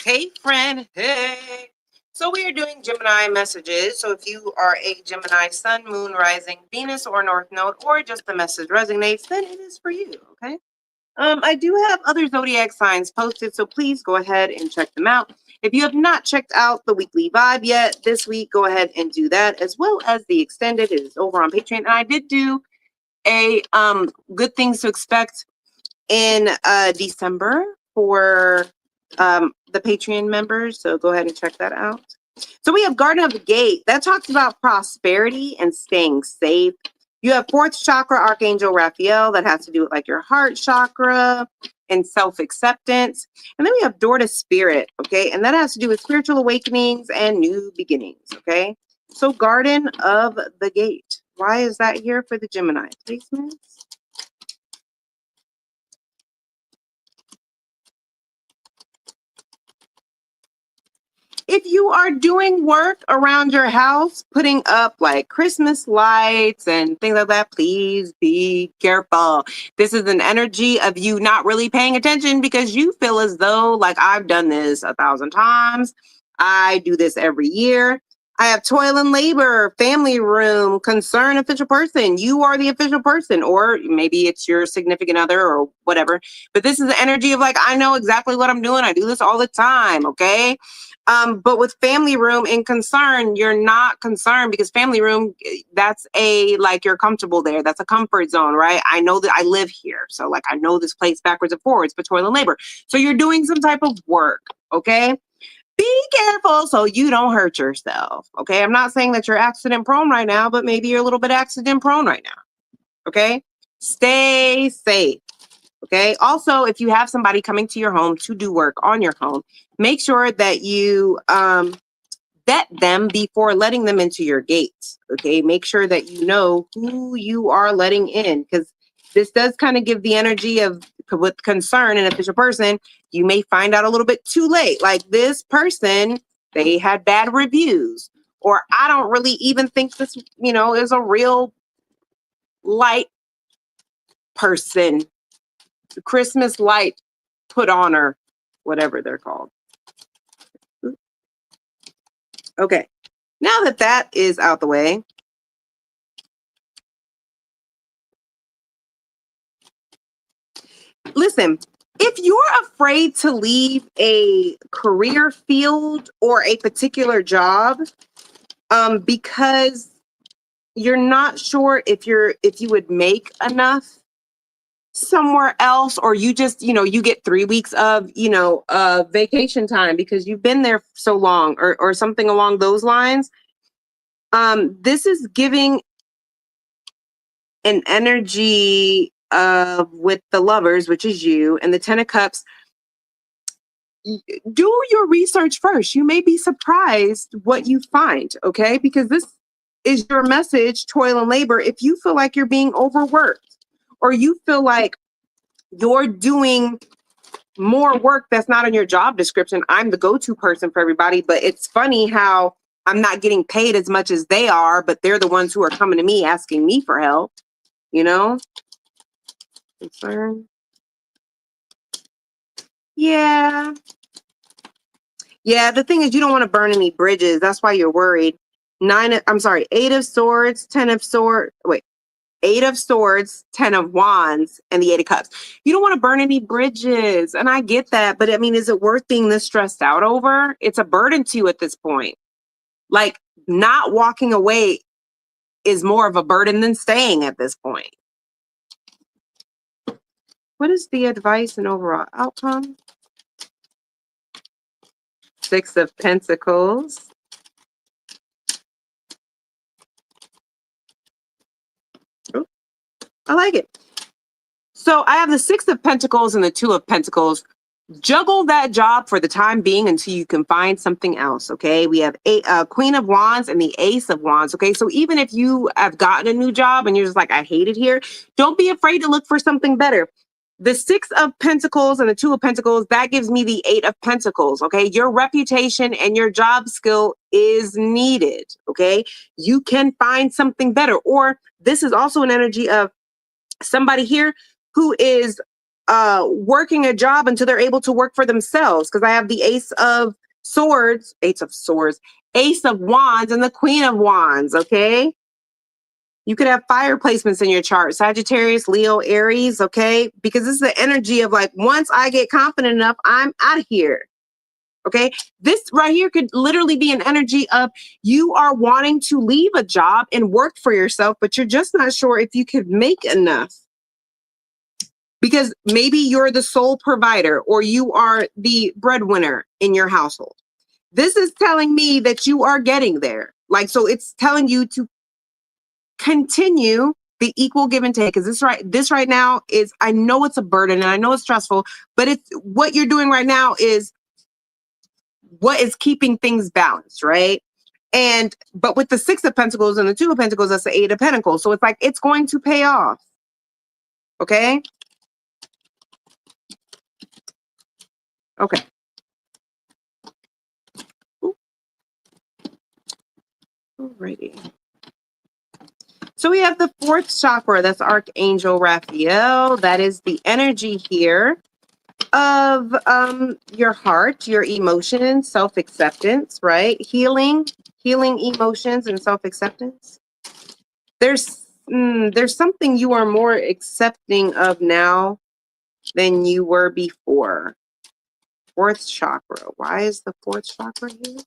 Hey, friend. Hey. So we are doing Gemini messages. So if you are a Gemini sun, moon, rising, Venus, or North Node, or just the message resonates, then it is for you. Okay. I do have other zodiac signs posted, so please go ahead and check them out. If you have not checked out the weekly vibe yet this week, go ahead and do that, as well as the extended. It is over on Patreon. And I did do a good things to expect in December for the Patreon members. So go ahead and check that out. So we have Garden of the Gate. That talks about prosperity and staying safe. You have fourth chakra, Archangel Raphael. That has to do with like your heart chakra and self-acceptance. And then we have Door to Spirit, okay? And that has to do with spiritual awakenings and new beginnings, okay? So Garden of the Gate. Why is that here for the Gemini placements? If you are doing work around your house, putting up like Christmas lights and things like that, please be careful. This is an energy of you not really paying attention because you feel as though, like, I've done this 1,000 times. I do this every year. I have toil and labor, family room, concern, official person. You are the official person, or maybe it's your significant other or whatever. But this is the energy of like, I know exactly what I'm doing. I do this all the time. Okay. But with family room and concern, you're not concerned because family room, that's like you're comfortable there. That's a comfort zone, right? I know that I live here. So like I know this place backwards and forwards, but toil and labor. So you're doing some type of work, okay? Be careful so you don't hurt yourself, okay? I'm not saying that you're accident prone right now, but maybe you're a little bit accident prone right now, okay? Stay safe. Okay. Also, if you have somebody coming to your home to do work on your home, make sure that you vet them before letting them into your gates. Okay. Make sure that you know who you are letting in because this does kind of give the energy of with concern an official person. You may find out a little bit too late. Like this person, they had bad reviews, or I don't really even think this, is a real light person. Christmas light put on or whatever they're called. Okay, now that that is out the way, listen, if you're afraid to leave a career field or a particular job because you're not sure if you would make enough somewhere else, or you just you get 3 weeks of vacation time because you've been there so long, or something along those lines, this is giving an energy of with the Lovers, which is you, and the Ten of Cups. Do your research first. You may be surprised what you find, okay? Because this is your message, toil and labor. If you feel like you're being overworked, or you feel like you're doing more work that's not in your job description, I'm the go-to person for everybody. But it's funny how I'm not getting paid as much as they are, but they're the ones who are coming to me asking me for help, concern. Yeah. Yeah, the thing is you don't want to burn any bridges. That's why you're worried. 8 of Swords, 10 of Swords. Wait, 8 of Swords, 10 of Wands, and the 8 of Cups. You don't want to burn any bridges. And I get that. But I mean, is it worth being this stressed out over? It's a burden to you at this point. Like not walking away is more of a burden than staying at this point. What is the advice and overall outcome? 6 of Pentacles. Oh, I like it. So I have the 6 of Pentacles and the 2 of Pentacles. Juggle that job for the time being until you can find something else, okay? We have Queen of Wands and the Ace of Wands, okay? So even if you have gotten a new job and you're just like, I hate it here, don't be afraid to look for something better. The 6 of Pentacles and the 2 of Pentacles, that gives me the 8 of Pentacles, okay? Your reputation and your job skill is needed, okay? You can find something better. Or this is also an energy of somebody here who is working a job until they're able to work for themselves. Because I have the Ace of Swords, Ace of Wands, and the Queen of Wands. Okay. You could have fire placements in your chart, Sagittarius, Leo, Aries, okay? Because this is the energy of like, once I get confident enough, I'm out of here, okay? This right here could literally be an energy of you are wanting to leave a job and work for yourself, but you're just not sure if you could make enough. Because maybe you're the sole provider or you are the breadwinner in your household. This is telling me that you are getting there. Like, so it's telling you to continue the equal give and take. Because this right now is, I know it's a burden and I know it's stressful, but it's what you're doing right now is what is keeping things balanced, right? But with the Six of Pentacles and the Two of Pentacles, that's the Eight of Pentacles. So it's like, it's going to pay off. Okay. Okay. Alrighty. So we have the fourth chakra, that's Archangel Raphael. That is the energy here of your heart, your emotions, self-acceptance, right? Healing emotions and self-acceptance. There's something you are more accepting of now than you were before. Fourth chakra. Why is the fourth chakra here?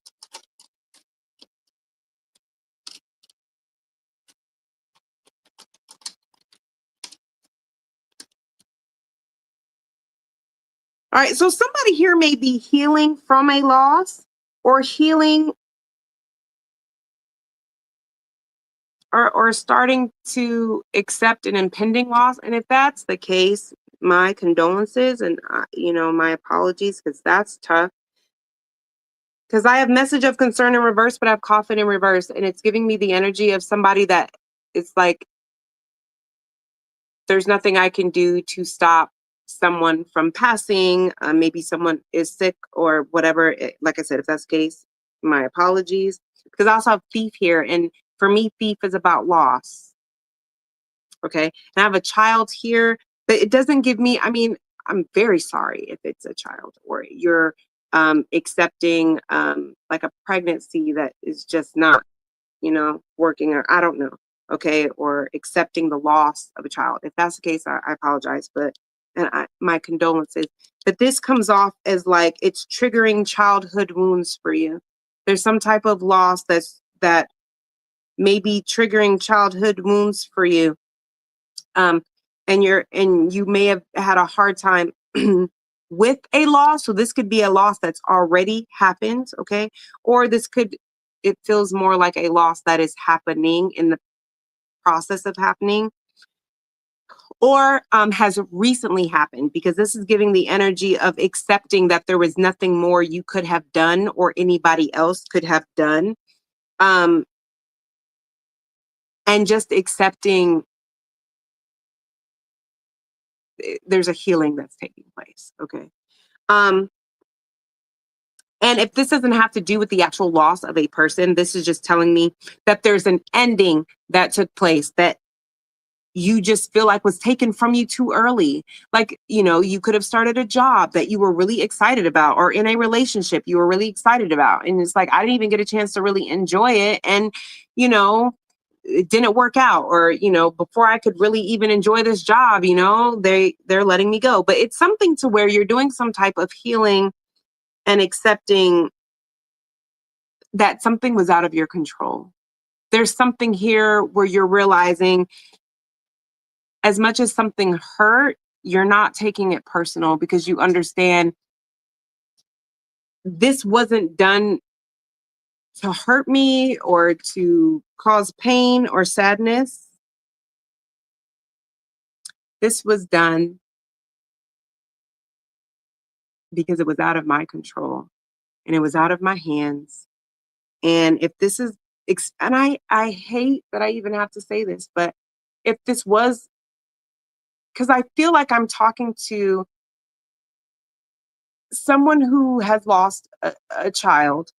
All right, so somebody here may be healing from a loss or healing or starting to accept an impending loss. And if that's the case, my condolences and, my apologies, because that's tough. Because I have message of concern in reverse, but I have coffin in reverse. And it's giving me the energy of somebody that it's like, there's nothing I can do to stop someone from passing. Maybe someone is sick or whatever. Like I said, if that's the case, my apologies. Because I also have thief here. And for me, thief is about loss. Okay. And I have a child here, but it doesn't give me, I'm very sorry if it's a child or you're accepting like a pregnancy that is just not, working, or I don't know. Okay. Or accepting the loss of a child. If that's the case, I apologize, but my condolences. But this comes off as like it's triggering childhood wounds for you. There's some type of loss that may be triggering childhood wounds for you. And you may have had a hard time with a loss. So this could be a loss that's already happened, okay? Or it feels more like a loss that is happening in the process of happening, or has recently happened, because this is giving the energy of accepting that there was nothing more you could have done or anybody else could have done. And just accepting there's a healing that's taking place, okay? And if this doesn't have to do with the actual loss of a person, this is just telling me that there's an ending that took place that you just feel like was taken from you too early. Like, you could have started a job that you were really excited about, or in a relationship you were really excited about. And it's like, I didn't even get a chance to really enjoy it. And, it didn't work out, or, before I could really even enjoy this job, they're letting me go. But it's something to where you're doing some type of healing and accepting that something was out of your control. There's something here where you're realizing, as much as something hurt, you're not taking it personal, because you understand this wasn't done to hurt me or to cause pain or sadness. This was done because it was out of my control and it was out of my hands. And if this is, and I hate that I even have to say this, but if this was, because I feel like I'm talking to someone who has lost a child.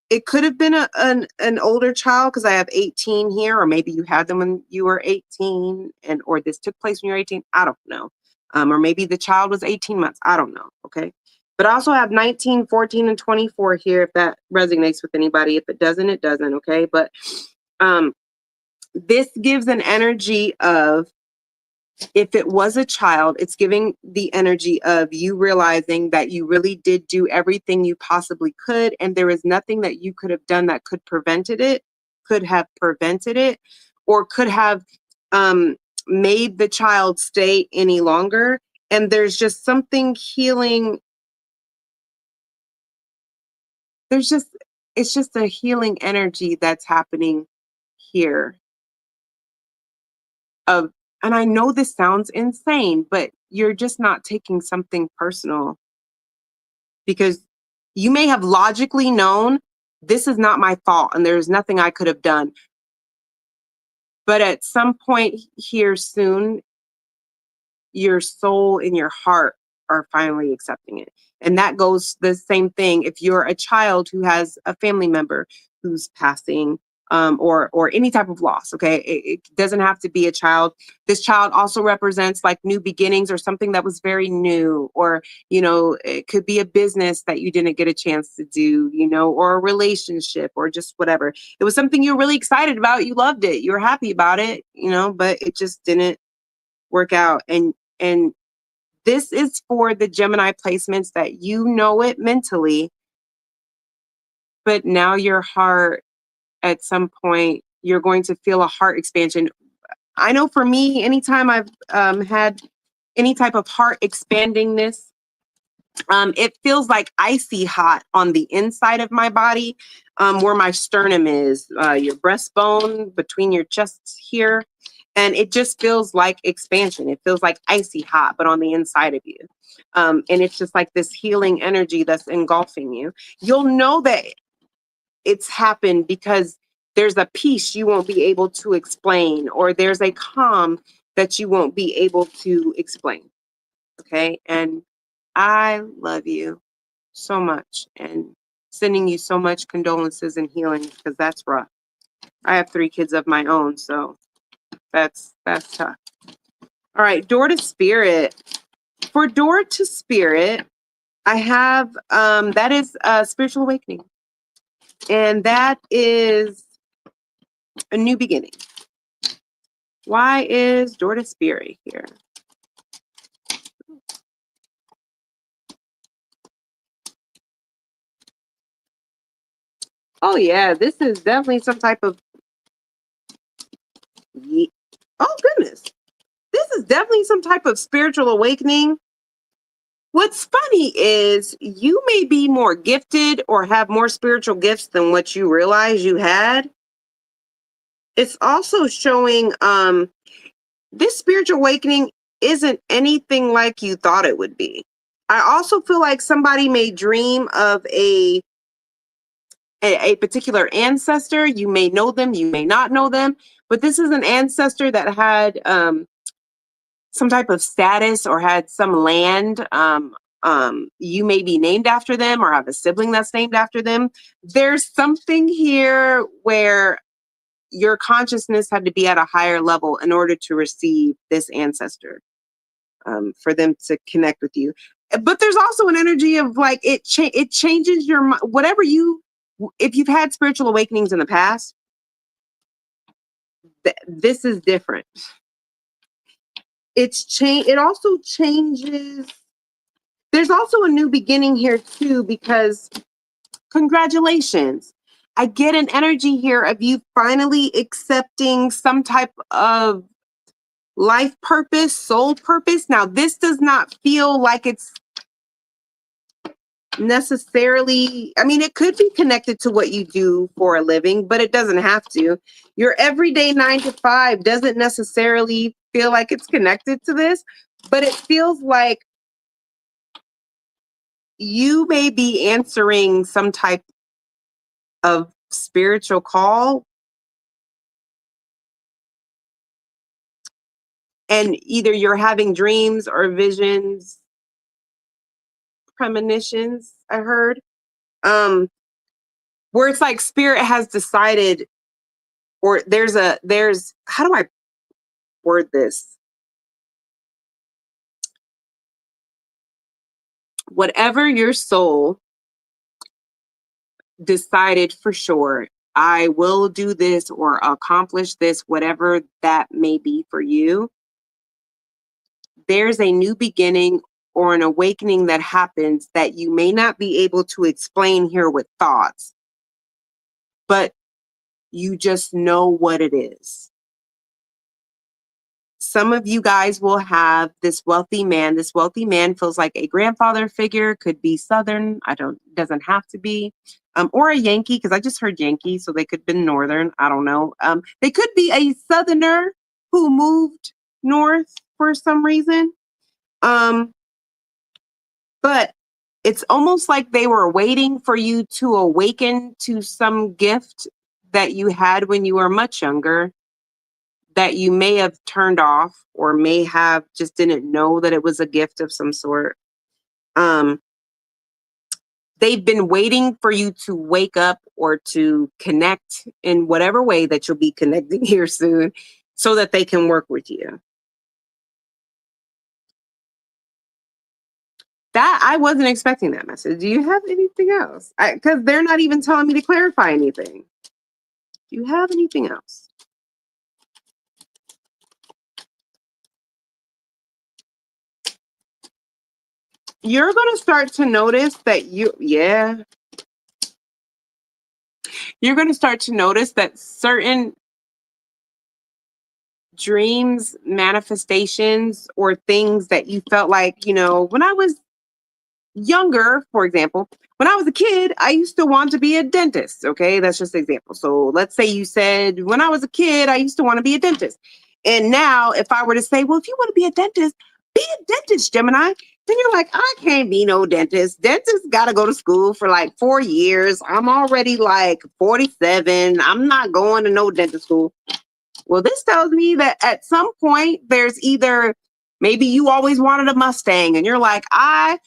It could have been an older child, because I have 18 here, or maybe you had them when you were 18, or this took place when you were 18. I don't know. Or maybe the child was 18 months. I don't know. Okay. But I also have 19, 14, and 24 here if that resonates with anybody. If it doesn't, it doesn't. Okay. But um, this gives an energy of, if it was a child, it's giving the energy of you realizing that you really did do everything you possibly could, and there is nothing that you could have done that could have prevented it, or could have made the child stay any longer. And there's just something healing. There's just, it's just a healing energy that's happening here of, and I know this sounds insane, but you're just not taking something personal, because you may have logically known this is not my fault and there's nothing I could have done. But at some point here soon, your soul and your heart are finally accepting it. And that goes the same thing if you're a child who has a family member who's passing, or any type of loss. Okay, it doesn't have to be a child. This child also represents like new beginnings or something that was very new, or it could be a business that you didn't get a chance to do, or a relationship, or just whatever. It was something you're really excited about. You loved it. You were happy about it. But it just didn't work out. And this is for the Gemini placements that it mentally, but now your heart, at some point, you're going to feel a heart expansion. I know for me, anytime I've had any type of heart expandingness, it feels like icy hot on the inside of my body, where my sternum is, your breastbone between your chests here. And it just feels like expansion. It feels like icy hot, but on the inside of you. And it's just like this healing energy that's engulfing you. You'll know that it's happened because there's a peace you won't be able to explain, or there's a calm that you won't be able to explain. Okay. And I love you so much, and sending you so much condolences and healing, because that's rough. I have 3 kids of my own, so that's tough. All right, door to spirit. For door to spirit, I have that is spiritual awakening, and that is a new beginning. Why is door to spirit here? Oh yeah, this is definitely some type of oh goodness. This is definitely some type of spiritual awakening. What's funny is you may be more gifted or have more spiritual gifts than what you realize you had. It's also showing this spiritual awakening isn't anything like you thought it would be. I also feel like somebody may dream of a particular ancestor. You may know them, you may not know them, but this is an ancestor that had some type of status or had some land. You may be named after them or have a sibling that's named after them. There's something here where your consciousness had to be at a higher level in order to receive this ancestor, for them to connect with you. But there's also an energy of like it changes your whatever if you've had spiritual awakenings in the past, this is different. It also changes. There's also a new beginning here too, because congratulations. I get an energy here of you finally accepting some type of life purpose, soul purpose. Now, this does not feel like it's necessarily, I mean, it could be connected to what you do for a living, but it doesn't have to. Your everyday 9 to 5 doesn't necessarily feel like it's connected to this, but it feels like you may be answering some type of spiritual call, and either you're having dreams or visions, premonitions, I heard, where it's like spirit has decided, or there's how do I word this? whatever your soul decided for sure, I will do this or accomplish this, whatever that may be for you, there's a new beginning or an awakening that happens that you may not be able to explain here with thoughts, but you just know what it is. Some of you guys will have this wealthy man. This wealthy man feels like a grandfather figure, could be Southern. Doesn't have to be, or a Yankee, because I just heard Yankee, so they could be Northern. I don't know. They could be a Southerner who moved north for some reason. But it's almost like they were waiting for you to awaken to some gift that you had when you were much younger that you may have turned off or may have just didn't know that it was a gift of some sort. They've been waiting for you to wake up or to connect in whatever way that you'll be connecting here soon so that they can work with you. That I wasn't expecting that message. Do you have anything else? Because they're not even telling me to clarify anything. Do you have anything else? You're going to start to notice that you're going to start to notice that certain dreams, manifestations, or things that you felt like, when I was younger, for example, when I was a kid, I used to want to be a dentist. Okay, that's just an example. So let's say you said, when I was a kid, I used to want to be a dentist. And now, if I were to say, well, if you want to be a dentist, Gemini, then you're like, I can't be no dentist. Dentists got to go to school for like 4 years. I'm already like 47. I'm not going to no dentist school. Well, this tells me that at some point, there's either maybe you always wanted a Mustang and you're like, I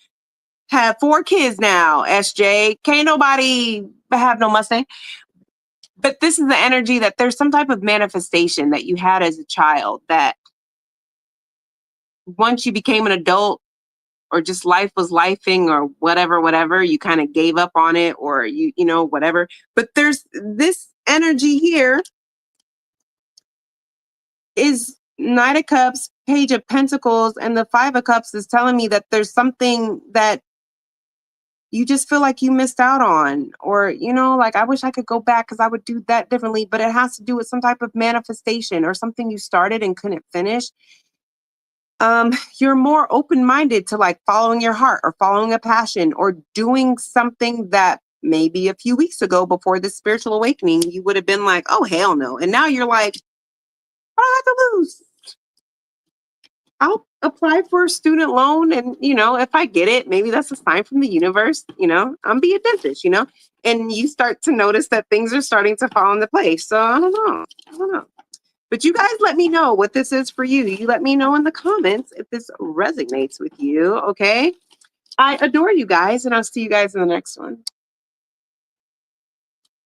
have 4 kids now, SJ. Can't nobody have no Mustang. But this is the energy that there's some type of manifestation that you had as a child that once you became an adult or just life was lifing or whatever, you kind of gave up on it or whatever. But there's this energy here is Knight of Cups, Page of Pentacles, and the Five of Cups is telling me that there's something that you just feel like you missed out on, or, like, I wish I could go back because I would do that differently, but it has to do with some type of manifestation or something you started and couldn't finish. You're more open-minded to like following your heart or following a passion or doing something that maybe a few weeks ago before this spiritual awakening, you would have been like, oh, hell no. And now you're like, what do I have to lose? I'll apply for a student loan. And, if I get it, maybe that's a sign from the universe, I'm be a dentist, and you start to notice that things are starting to fall into place. So I don't know. But you guys let me know what this is for you. You let me know in the comments if this resonates with you, okay? I adore you guys, and I'll see you guys in the next one.